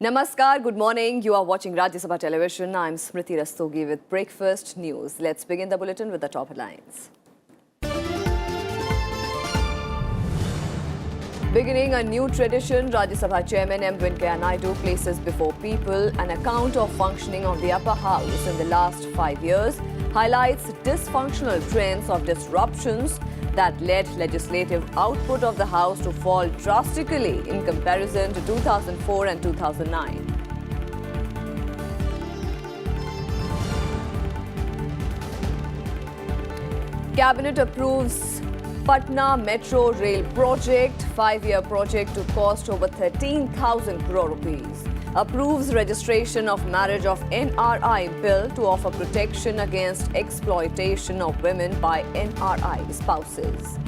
Namaskar, good morning. You are watching Rajya Sabha television. I'm Smriti Rastogi with Breakfast News. Let's begin the bulletin with the top headlines. Beginning a new tradition, Rajya Sabha Chairman M. Venkaiah Naidu places before people an account of functioning of the upper house in the last 5 years, highlights dysfunctional trends of disruptions that led legislative output of the House to fall drastically in comparison to 2004 and 2009. Cabinet approves Patna Metro Rail Project, 5-year project to cost over 13,000 crore rupees. Approves registration of marriage of NRI bill to offer protection against exploitation of women by NRI spouses.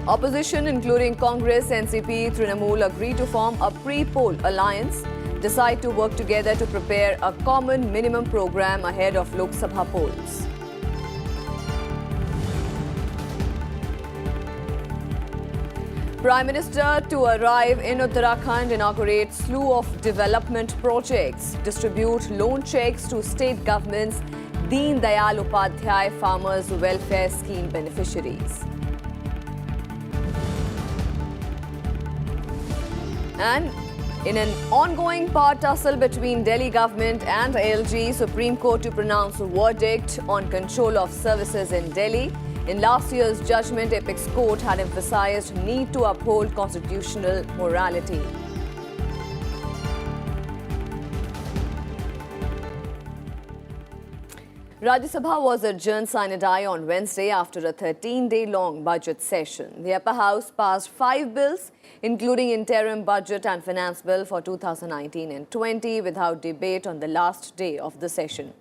Opposition including Congress, NCP, Trinamool agree to form a pre-poll alliance, decide to work together to prepare a common minimum program ahead of Lok Sabha polls. Prime Minister to arrive in Uttarakhand, inaugurate slew of development projects, distribute loan checks to state governments, Deen Dayal Upadhyay Farmers Welfare Scheme beneficiaries. And in an ongoing tussle between Delhi government and ALG, Supreme Court to pronounce a verdict on control of services in Delhi. In last year's judgment, Apex Court had emphasized need to uphold constitutional morality. Rajya Sabha was adjourned sine die on Wednesday after a 13-day-long budget session. The upper house passed 5 bills, including interim budget and finance bill for 2019 and 20, without debate on the last day of the session.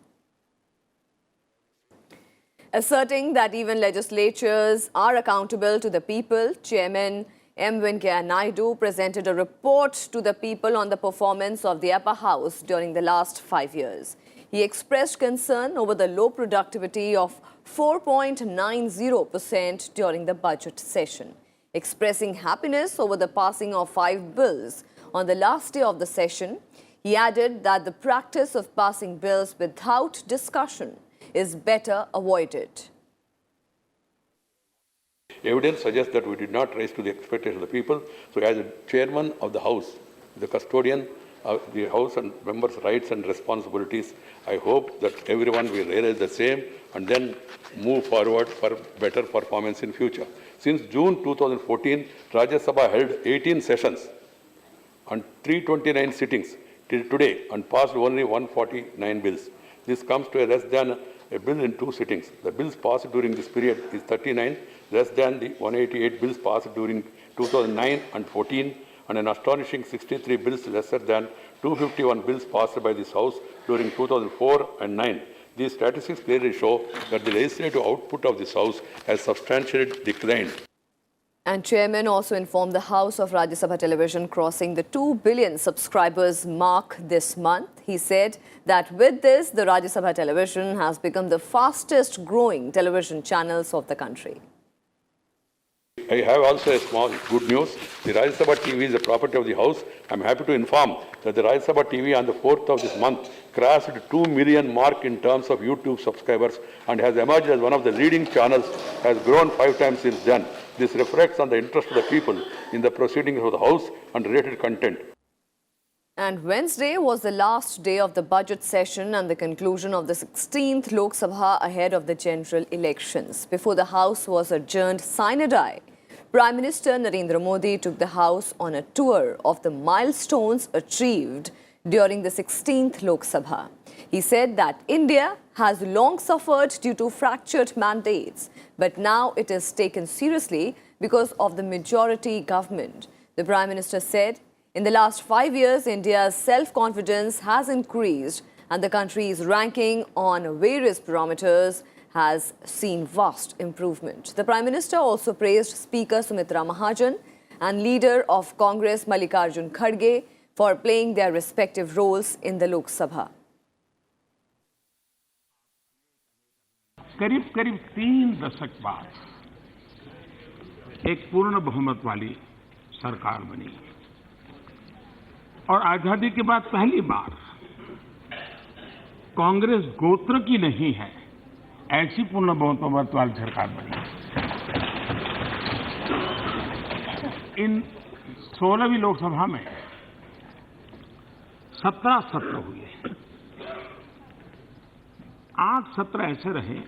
Asserting that even legislatures are accountable to the people, Chairman M. Venkaiah Naidu presented a report to the people on the performance of the upper house during the last 5 years. He expressed concern over the low productivity of 4.90% during the budget session. Expressing happiness over the passing of 5 bills on the last day of the session, he added that the practice of passing bills without discussion is better avoided. Evidence suggests that we did not rise to the expectations of the people. So as a chairman of the House, the custodian of the House and members' rights and responsibilities, I hope that everyone will realize the same and then move forward for better performance in future. Since June 2014, Rajya Sabha held 18 sessions and 329 sittings till today and passed only 149 bills. This comes to a less than a bill in 2 sittings. The bills passed during this period is 39, less than the 188 bills passed during 2009 and 14, and an astonishing 63 bills lesser than 251 bills passed by this House during 2004 and 9. These statistics clearly show that the legislative output of this House has substantially declined. And Chairman also informed the House of Rajya Sabha Television crossing the 2 billion subscribers mark this month. He said that with this, the Rajya Sabha Television has become the fastest growing television channels of the country. I have also a small good news. The Rajya Sabha TV is a property of the House. I am happy to inform that the Rajya Sabha TV on the 4th of this month crossed 2 million mark in terms of YouTube subscribers and has emerged as one of the leading channels, has grown 5 times since then. This reflects on the interest of the people in the proceedings of the House and related content. And Wednesday was the last day of the budget session and the conclusion of the 16th Lok Sabha ahead of the general elections. Before the House was adjourned sine die, Prime Minister Narendra Modi took the House on a tour of the milestones achieved during the 16th Lok Sabha. He said that India has long suffered due to fractured mandates, but now it is taken seriously because of the majority government. The Prime Minister said, in the last 5 years, India's self-confidence has increased and the country's ranking on various parameters has seen vast improvement. The Prime Minister also praised Speaker Sumitra Mahajan and leader of Congress Mallikarjun Kharge for playing their respective roles in the Lok Sabha. करीब करीब 3 दशक बाद एक पूर्ण बहुमत वाली सरकार बनी और आजादी के बाद पहली बार कांग्रेस गोत्र की नहीं है, ऐसी पूर्ण बहुमत वाली सरकार बनी। इन 16वीं लोकसभा में 17 सत्र हुए, 8 सत्र ऐसे रहे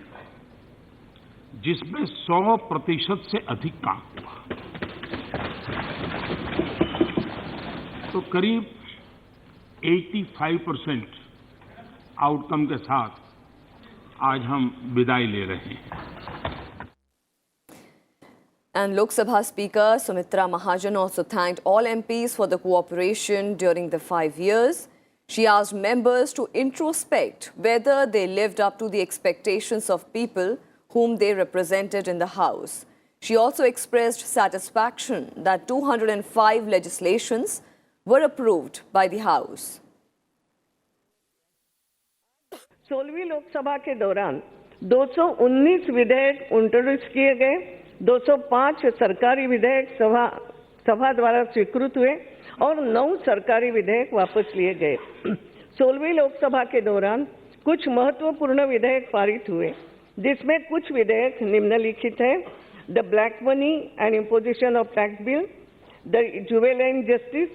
जिसमें 100% से अधिक काम हुआ। तो करीब 85% आउटकम के साथ आज हम विदाई ले रहे हैं। And Lok Sabha Speaker Sumitra Mahajan also thanked all MPs for the cooperation during the 5 years. She asked members to introspect whether they lived up to the expectations of people whom they represented in the House. She also expressed satisfaction that 205 legislations were approved by the House. 16वीं Lok Sabha के दौरान 219 विधेयक introduce किए गए, 205 सरकारी विधेयक सभा द्वारा स्वीकृत हुए और 9 सरकारी विधेयक वापस लिए गए। 16वीं लोकसभा के दौरान कुछ महत्वपूर्ण विधेयक पारित हुए, जिसमें कुछ विधेयक निम्नलिखित हैं: the black money and imposition of tax bill, the juvenile justice,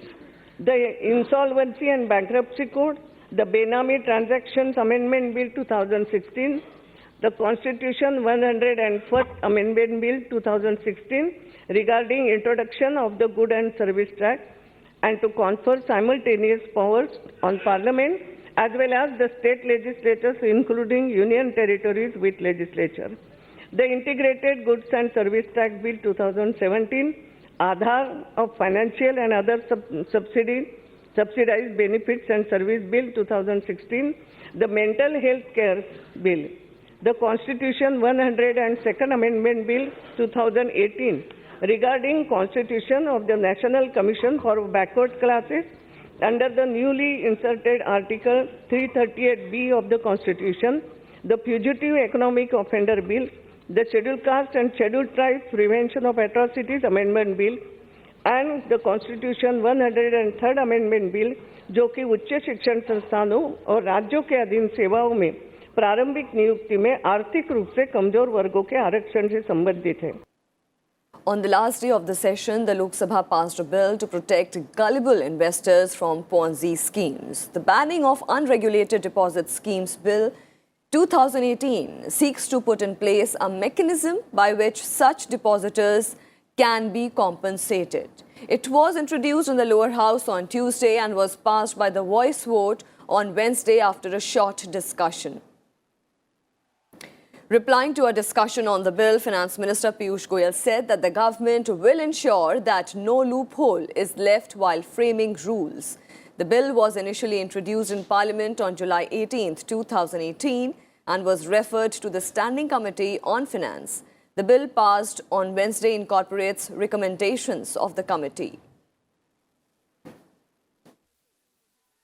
the insolvency and bankruptcy code, the benami transactions amendment bill 2016, the Constitution 101st Amendment Bill 2016 regarding introduction of the Good and Service Tax, and to confer simultaneous powers on Parliament as well as the state legislatures, including union territories with legislature. The Integrated Goods and Service Tax Bill 2017, Aadhaar of Financial and Other Subsidized Benefits and Service Bill 2016, the Mental Health Care Bill, the Constitution 102nd Amendment Bill 2018 regarding Constitution of the National Commission for Backward Classes under the newly inserted Article 338B of the Constitution, the Fugitive Economic Offender Bill, the Scheduled Caste and Scheduled Tribes Prevention of Atrocities Amendment Bill, and the Constitution 103rd Amendment Bill, जो कि उच्च शिक्षण संस्थानों और राज्यों के अधीन सेवाओं में प्रारंभिक नियुक्ति में आर्थिक रूप से कमजोर वर्गों के आरक्षण से संबंधित है। On the last day of the session, the Lok Sabha passed a bill to protect gullible investors from Ponzi schemes. The Banning of Unregulated Deposit Schemes Bill 2018 seeks to put in place a mechanism by which such depositors can be compensated. It was introduced in the lower house on Tuesday and was passed by the voice vote on Wednesday after a short discussion. Replying to a discussion on the bill, Finance Minister PIYUSH GOYAL said that the government will ensure that no loophole is left while framing rules. The bill was initially introduced in Parliament on July 18, 2018 and was referred to the Standing Committee on Finance. The bill passed on Wednesday incorporates recommendations of the committee.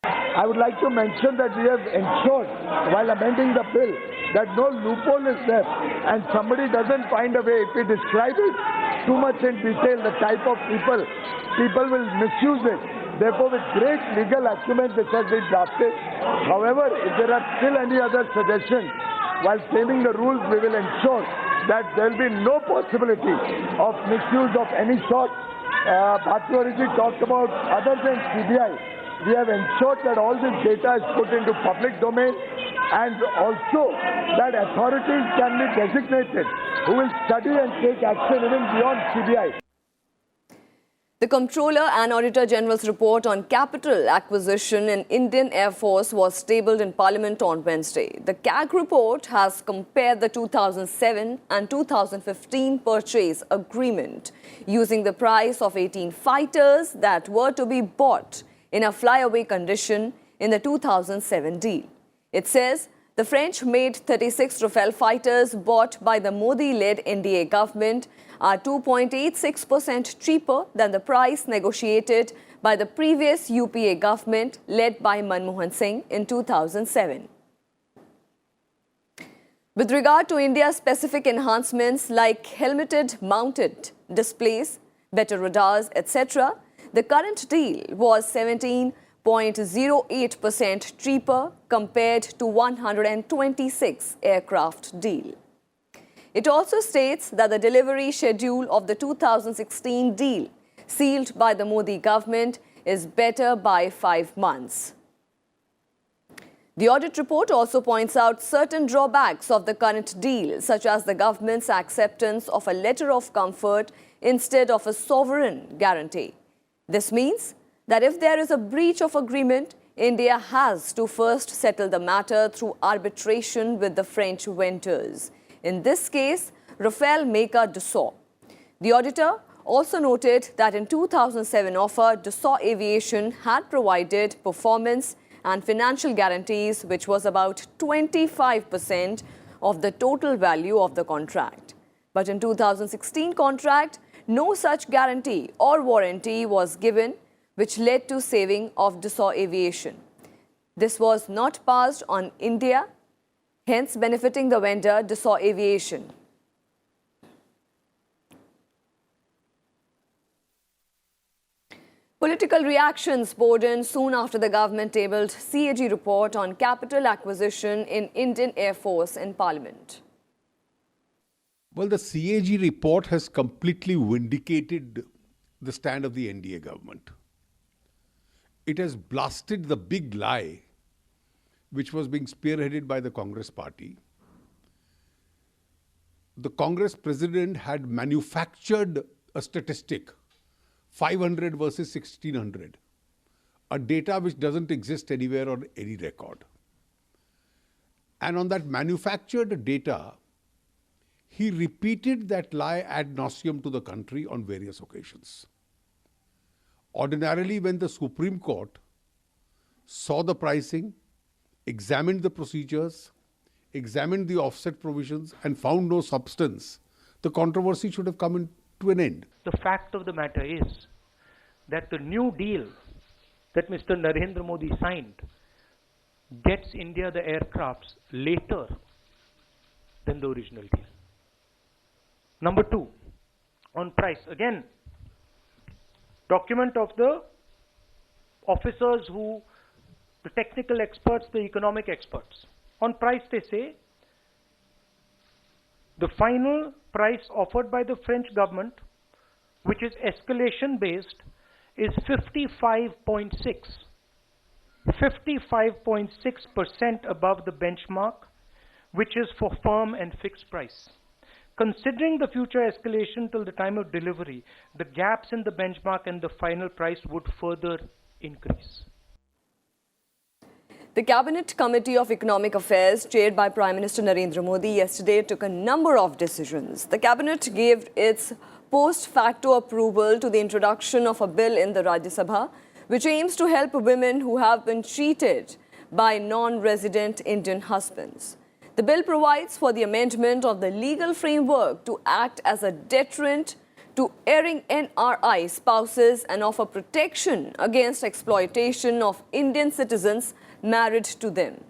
I would like to mention that we have ensured, while amending the bill, that no loophole is left and somebody doesn't find a way. If we describe it too much in detail, the type of people will misuse it. Therefore, with great legal acumen, this has been drafted. However, if there are still any other suggestions, while framing the rules, we will ensure that there will be no possibility of misuse of any sort. Bharti talked about other than CBI. We have ensured that all this data is put into public domain and also that authorities can be designated who will study and take action even beyond CBI. The Comptroller and Auditor General's report on capital acquisition in Indian Air Force was tabled in Parliament on Wednesday. The CAG report has compared the 2007 and 2015 purchase agreement using the price of 18 fighters that were to be bought in a flyaway condition in the 2007 deal. It says the French made 36 Rafale fighters bought by the Modi-led NDA government are 2.86% cheaper than the price negotiated by the previous UPA government led by Manmohan Singh in 2007. With regard to India-specific enhancements like helmeted mounted displays, better radars, etc., the current deal was 17.08% cheaper compared to 126 aircraft deal. It also states that the delivery schedule of the 2016 deal sealed by the Modi government is better by 5 months. The audit report also points out certain drawbacks of the current deal, such as the government's acceptance of a letter of comfort instead of a sovereign guarantee. This means that if there is a breach of agreement, India has to first settle the matter through arbitration with the French vendors. In this case, Rafale maker Dassault. The auditor also noted that in 2007 offer, Dassault Aviation had provided performance and financial guarantees, which was about 25% of the total value of the contract. But in 2016 contract, no such guarantee or warranty was given, which led to saving of Dassault Aviation. This was not passed on India, hence benefiting the vendor Dassault Aviation. Political reactions poured in soon after the government tabled CAG report on capital acquisition in Indian Air Force in Parliament. Well, the CAG report has completely vindicated the stand of the NDA government. It has blasted the big lie which was being spearheaded by the Congress party. The Congress president had manufactured a statistic, 500 versus 1600, a data which doesn't exist anywhere on any record. And on that manufactured data, he repeated that lie ad nauseum to the country on various occasions. Ordinarily, when the Supreme Court saw the pricing, examined the procedures, examined the offset provisions and found no substance, the controversy should have come to an end. The fact of the matter is that the new deal that Mr. Narendra Modi signed gets India the aircrafts later than the original deal. Number two, on price. Again, document of the officers who, the technical experts, the economic experts. On price, they say the final price offered by the French government, which is escalation based, is 55.6% above the benchmark, which is for firm and fixed price. Considering the future escalation till the time of delivery, the gaps in the benchmark and the final price would further increase. The Cabinet Committee of Economic Affairs, chaired by Prime Minister Narendra Modi, yesterday took a number of decisions. The Cabinet gave its post facto approval to the introduction of a bill in the Rajya Sabha, which aims to help women who have been cheated by non-resident Indian husbands. The bill provides for the amendment of the legal framework to act as a deterrent to erring NRI spouses and offer protection against exploitation of Indian citizens married to them.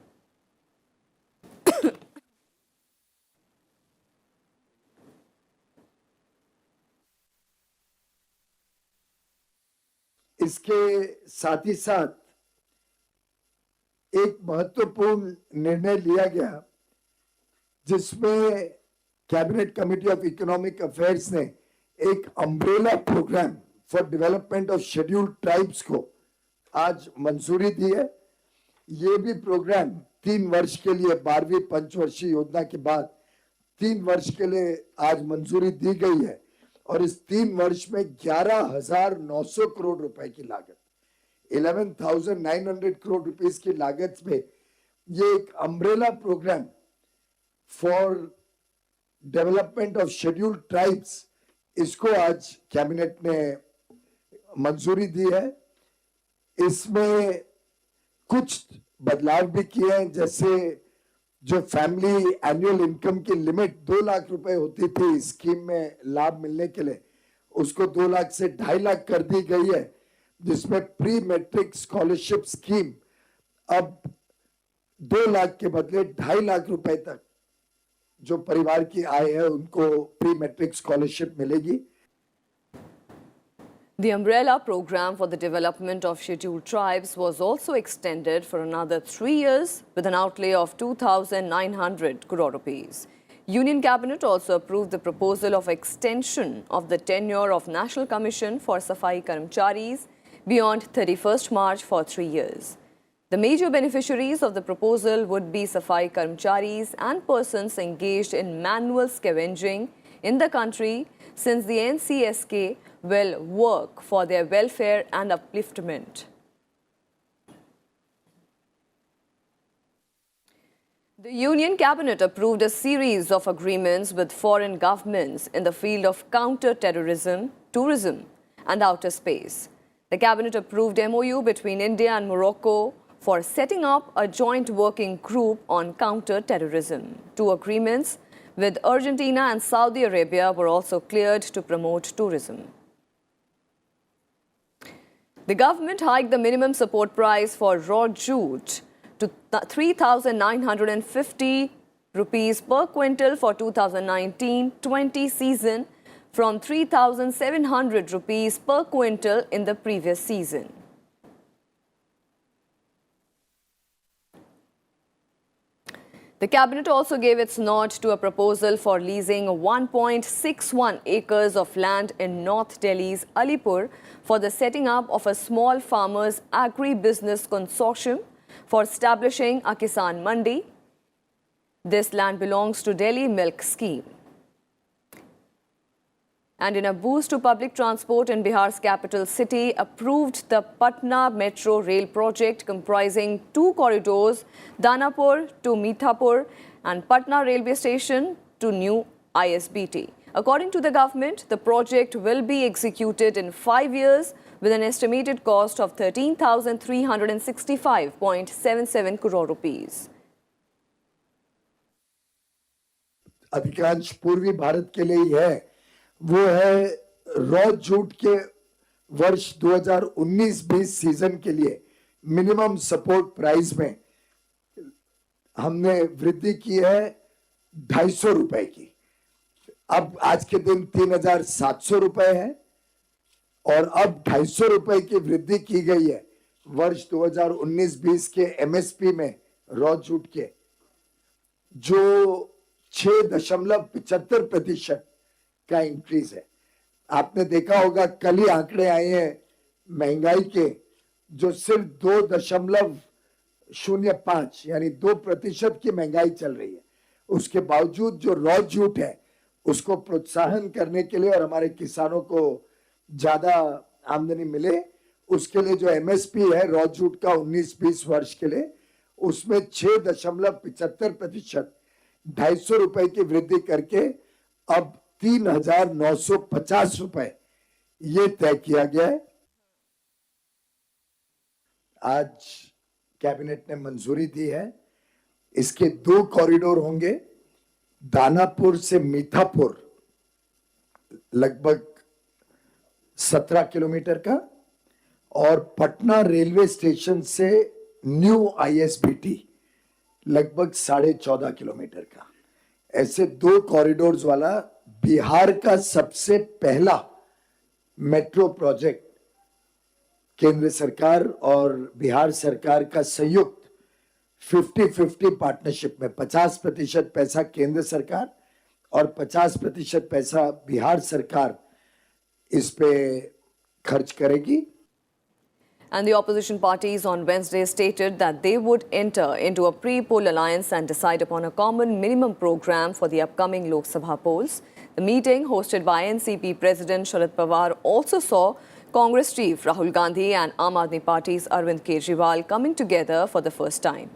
इसके साथ ही साथ एक महत्वपूर्ण निर्णय लिया गया जिसमें cabinet committee of economic affairs ने एक umbrella programme for development of scheduled tribes को आज मंजूरी दी है। ये भी प्रोग्राम 3 वर्ष के लिए 12वीं पंचवर्षीय योजना के बाद 3 वर्ष के लिए आज मंजूरी दी गई है और इस 3 वर्ष में 11,900 करोड़ रुपए की लागत, 11,900 करोड़ रुपए की लागत में ये एक umbrella programme for development of scheduled tribes, इसको आज कैबिनेट ने मंजूरी दी है। इसमें कुछ बदलाव भी किए हैं, जैसे जो फैमिली एनुअल इनकम की लिमिट 2 लाख रुपए होती थी स्कीम में लाभ मिलने के लिए, उसको 2 लाख से 2.5 लाख कर दी गई है, जिसमें प्री मैट्रिक स्कॉलरशिप स्कीम अब 2 लाख के बदले 2.5 लाख रुपए तक जो परिवार की आय है उनको प्री मैट्रिक स्कॉलरशिप मिलेगी। The umbrella program for the development of scheduled tribes was also extended for another 3 years with an outlay of 2,900 crore rupees. Union Cabinet also approved the proposal of extension of the tenure of National Commission for Safai Karmcharis beyond 31st March for 3 years. The major beneficiaries of the proposal would be Safai Karmcharis and persons engaged in manual scavenging in the country, since the NCSK will work for their welfare and upliftment. The Union Cabinet approved a series of agreements with foreign governments in the field of counter-terrorism, tourism and outer space. The Cabinet approved MOU between India and Morocco for setting up a joint working group on counter-terrorism. 2 agreements with Argentina and Saudi Arabia were also cleared to promote tourism. The government hiked the minimum support price for raw jute to 3,950 rupees per quintal for 2019-20 season from 3,700 rupees per quintal in the previous season. The Cabinet also gave its nod to a proposal for leasing 1.61 acres of land in North Delhi's Alipur for the setting up of a small farmers' agri-business consortium for establishing a Kisan Mandi. This land belongs to Delhi Milk Scheme. And in a boost to public transport in Bihar's capital city, approved the Patna Metro Rail project comprising 2 corridors, Danapur to Mithapur and Patna Railway Station to new ISBT. According to the government, the project will be executed in 5 years with an estimated cost of 13,365.77 crore rupees. अधिकांश पूर्वी भारत के लिए ही है, वो है raw jute के वर्ष 2019-20 season के लिए मिनिमम सपोर्ट प्राइस में हमने वृद्धि की है 250 रुपए की। अब आज के दिन 3,700 रुपए है और अब 250 रुपए की वृद्धि की गई है वर्ष 2019-20 के एमएसपी में रॉ जूट के, जो 6.75% का इंक्रीज है। आपने देखा होगा कल ही आंकड़े आए हैं महंगाई के, जो सिर्फ 2.05 यानी 2% की महंगाई चल रही है। उसके बावजूद जो रॉ जूट है उसको प्रोत्साहन करने के लिए और हमारे किसानों को ज्यादा आमदनी मिले, उसके लिए जो एमएसपी है रॉ जूट का 19-20 वर्ष के लिए, उसमें 6.75% 250 रुपए की वृद्धि करके अब 3,950 रुपए ये तय किया गया है। आज कैबिनेट ने मंजूरी दी है। इसके 2 कॉरिडोर होंगे, दानापुर से मीठापुर लगभग 17 किलोमीटर का और पटना रेलवे स्टेशन से न्यू आईएसबीटी लगभग 14.5 किलोमीटर का। ऐसे 2 कॉरिडोर्स वाला बिहार का सबसे पहला मेट्रो प्रोजेक्ट केंद्र सरकार और बिहार सरकार का संयुक्त 50-50 पार्टनरशिप में 50% पैसा केंद्र सरकार और 50% पैसा बिहार सरकार इस पे खर्च करेगी। And the opposition parties on Wednesday stated that they would enter into a pre-poll alliance and decide upon a common minimum program for the upcoming Lok Sabha polls. The meeting, hosted by NCP President Sharad Pawar, also saw Congress chief Rahul Gandhi and Aam Aadmi Party's Arvind Kejriwal coming together for the first time.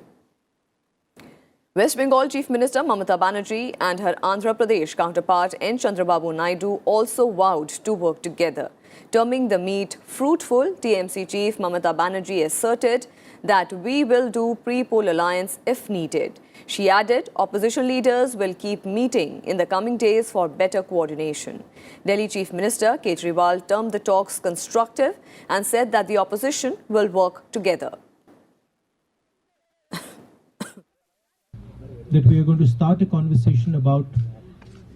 West Bengal Chief Minister Mamata Banerjee and her Andhra Pradesh counterpart N. Chandrababu Naidu also vowed to work together. Terming the meet fruitful, TMC Chief Mamata Banerjee asserted that we will do pre-poll alliance if needed. She added opposition leaders will keep meeting in the coming days for better coordination. Delhi Chief Minister Kejriwal termed the talks constructive and said that the opposition will work together. that we are going to start a conversation about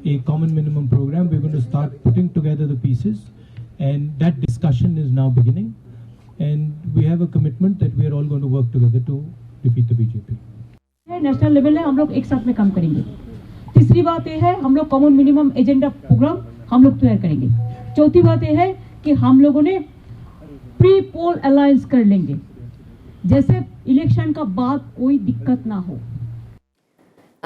a common minimum program. We're going to start putting together the pieces, and that discussion is now beginning. And we have a commitment that we are all going to work together to defeat the BJP. National level है, हम लोग एक साथ में काम करेंगे। तीसरी बात यह है, हम लोग कॉमन मिनिमम एजेंडा प्रोग्राम हम लोग तैयार करेंगे। चौथी बात यह है कि हम लोगों ने प्री पोल अलायंस कर लेंगे, जैसे इलेक्शन का बाद कोई दिक्कत ना हो।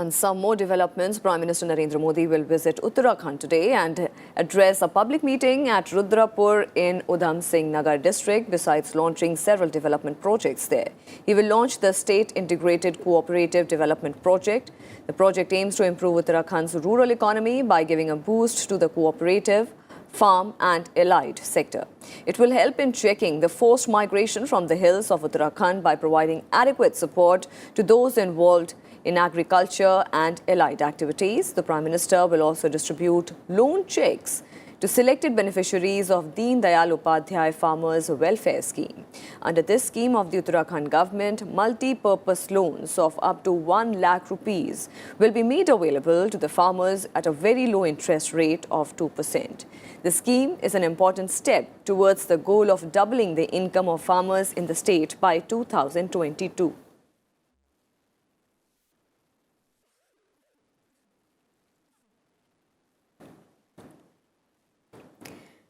And some more developments. Prime Minister Narendra Modi will visit Uttarakhand today and address a public meeting at Rudrapur in Udham Singh Nagar district, besides launching several development projects there. He will launch the State Integrated Cooperative Development Project. The project aims to improve Uttarakhand's rural economy by giving a boost to the cooperative, farm and allied sector. It will help in checking the forced migration from the hills of Uttarakhand by providing adequate support to those involved in agriculture and allied activities. The Prime Minister will also distribute loan checks to selected beneficiaries of Deen Dayal Upadhyay Farmers Welfare Scheme. Under this scheme of the Uttarakhand government, multi-purpose loans of up to 1 lakh rupees will be made available to the farmers at a very low interest rate of 2%. The scheme is an important step towards the goal of doubling the income of farmers in the state by 2022.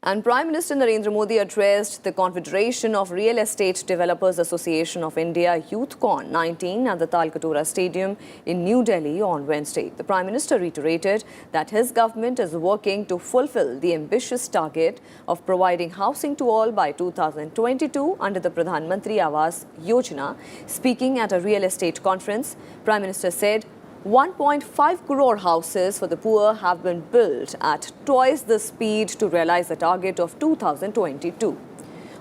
And Prime Minister Narendra Modi addressed the Confederation of Real Estate Developers Association of India YouthCon 19 at the Talkatoora Stadium in New Delhi on Wednesday. The Prime Minister reiterated that his government is working to fulfill the ambitious target of providing housing to all by 2022 under the Pradhan Mantri Awas Yojana. Speaking at a real estate conference, Prime Minister said 1.5 crore houses for the poor have been built at twice the speed to realize the target of 2022.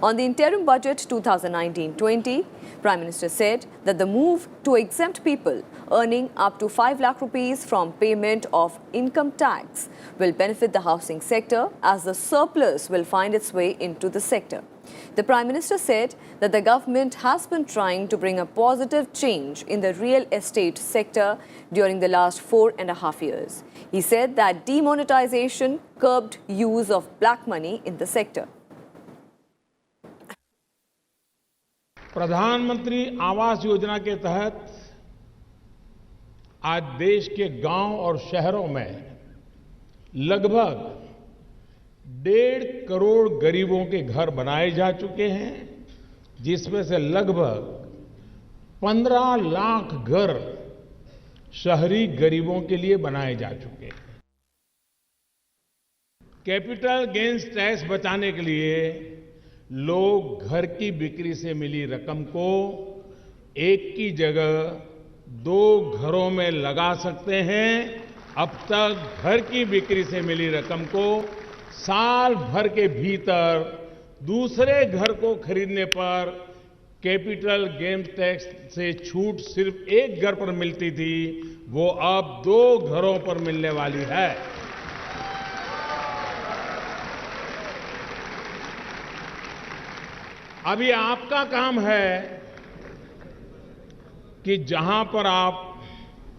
On the interim budget 2019-20, Prime Minister said that the move to exempt people earning up to 5 lakh rupees from payment of income tax will benefit the housing sector, as the surplus will find its way into the sector. The Prime Minister said that the government has been trying to bring a positive change in the real estate sector during the last 4.5 years. He said that demonetization curbed use of black money in the sector. प्रधानमंत्री आवास योजना के तहत आज देश के गांव और शहरों में लगभग 1.5 करोड़ गरीबों के घर बनाए जा चुके हैं, जिसमें से लगभग 15 लाख घर शहरी गरीबों के लिए बनाए जा चुके हैं। कैपिटल गेन्स टैक्स बचाने के लिए लोग घर की बिक्री से मिली रकम को एक की जगह 2 घरों में लगा सकते हैं। अब तक घर की बिक्री से मिली रकम को साल भर के भीतर दूसरे घर को खरीदने पर कैपिटल गेन्स टैक्स से छूट सिर्फ एक घर पर मिलती थी, वो अब 2 घरों पर मिलने वाली है। अभी आपका काम है कि जहां पर आप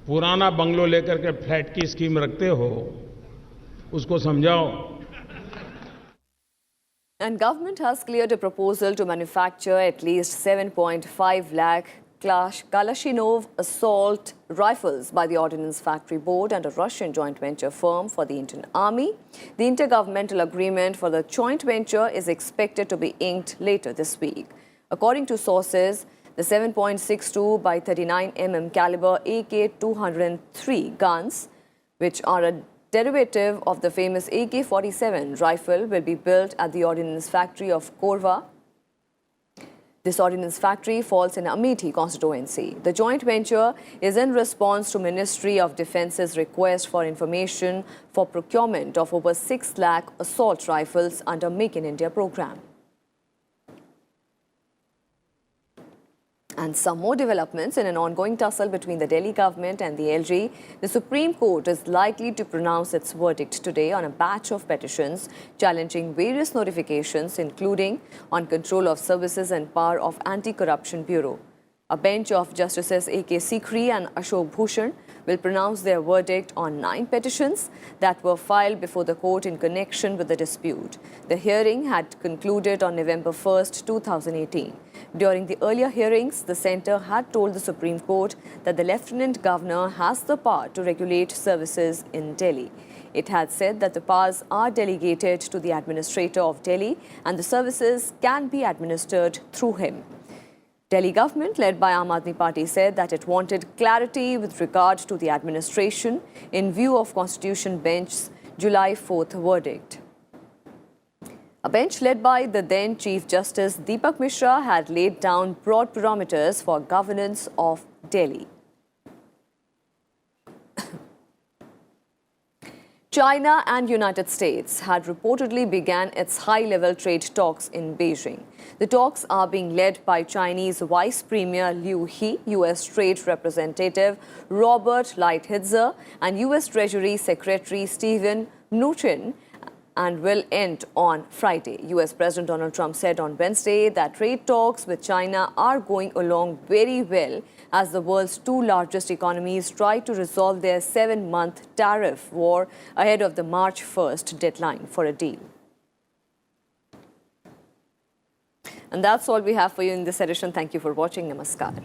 पुराना बंगलो लेकर के फ्लैट की स्कीम रखते हो, उसको समझाओ। And government has cleared a proposal to manufacture at least 7.5 lakh Kalashnikov assault rifles by the Ordnance Factory Board and a Russian joint venture firm for the Indian Army. The intergovernmental agreement for the joint venture is expected to be inked later this week. According to sources, the 7.62 by 39 mm caliber AK-203 guns, which are a derivative of the famous AK-47 rifle, will be built at the Ordnance Factory of Korva. This ordnance factory falls in Amethi constituency. The joint venture is in response to Ministry of Defence's request for information for procurement of over 6 lakh assault rifles under Make in India program. And some more developments in an ongoing tussle between the Delhi government and the LG. The Supreme Court is likely to pronounce its verdict today on a batch of petitions challenging various notifications, including on control of services and power of Anti-Corruption Bureau. A bench of Justices A.K. Sikri and Ashok Bhushan will pronounce their verdict on 9 petitions that were filed before the court in connection with the dispute. The hearing had concluded on November 1st, 2018. During the earlier hearings, the centre had told the Supreme Court that the Lieutenant Governor has the power to regulate services in Delhi. It had said that the powers are delegated to the Administrator of Delhi and the services can be administered through him. Delhi government, led by Aam Aadmi Party, said that it wanted clarity with regard to the administration in view of Constitution Bench's July 4th verdict. A bench led by the then Chief Justice Deepak Mishra had laid down broad parameters for governance of Delhi. China and United States had reportedly began its high-level trade talks in Beijing. The talks are being led by Chinese Vice Premier Liu He, U.S. Trade Representative Robert Lighthizer, and U.S. Treasury Secretary Steven Mnuchin, and will end on Friday. U.S. President Donald Trump said on Wednesday that trade talks with China are going along very well as the world's 2 largest economies try to resolve their 7-month tariff war ahead of the March 1st deadline for a deal. And that's all we have for you in this edition. Thank you for watching. Namaskar.